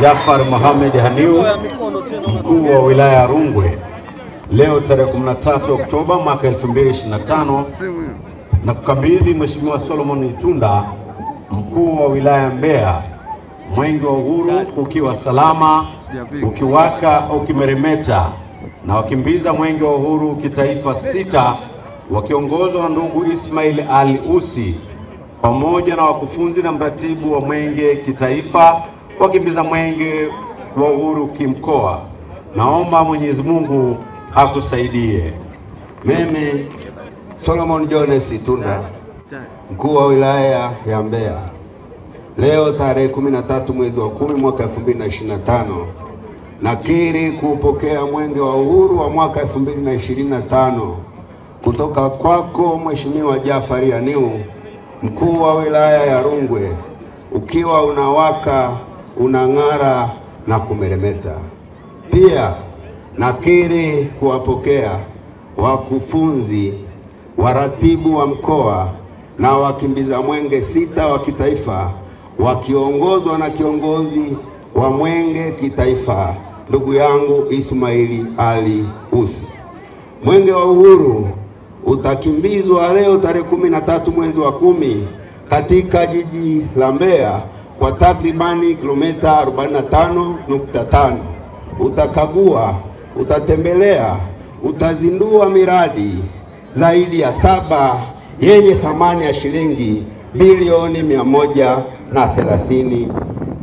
Jafar Mohamed Haniu, mkuu wa wilaya ya Rungwe, leo tarehe 13 Oktoba mwaka 2025, na kukabidhi Mheshimiwa Solomon Itunda, mkuu wa wilaya ya Mbeya, mwenge wa uhuru ukiwa salama, ukiwaka, ukimeremeta, na wakimbiza mwenge wa uhuru kitaifa 6 wakiongozwa na ndugu Ismail Ali Usi, pamoja na wakufunzi na mratibu wa mwenge kitaifa wakimbiza mwenge wa uhuru kimkoa. Naomba Mwenyezi Mungu akusaidie. Mimi Solomon Jones Itunda, mkuu wa wilaya ya Mbeya, leo tarehe 13 mwezi wa 10 mwaka 2025, nakiri kupokea mwenge wa uhuru wa mwaka 2025 kutoka kwako Mheshimiwa Jafar Haniu, mkuu wa wilaya ya Rungwe, ukiwa unawaka, unang'ara na kumeremeta. Pia nakiri kuwapokea wakufunzi, waratibu wa mkoa na wakimbiza mwenge 6 wa kitaifa wakiongozwa na kiongozi wa mwenge kitaifa, ndugu yangu Ismail Ali Usi. Mwenge wa uhuru utakimbizwa leo tarehe 13 mwezi wa 10 katika jiji la Mbeya kwa takribani kilomita 45.5. Utakagua, utatembelea, utazindua miradi zaidi ya 7 yenye thamani ya shilingi bilioni 130.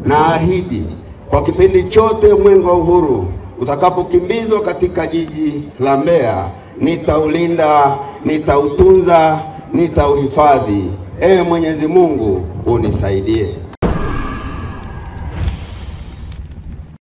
Na ahidi kwa kipindi chote mwenge wa uhuru utakapokimbizwa katika jiji la Mbeya, nitaulinda, nitautunza, nitauhifadhi. Mwenyezi Mungu unisaidie.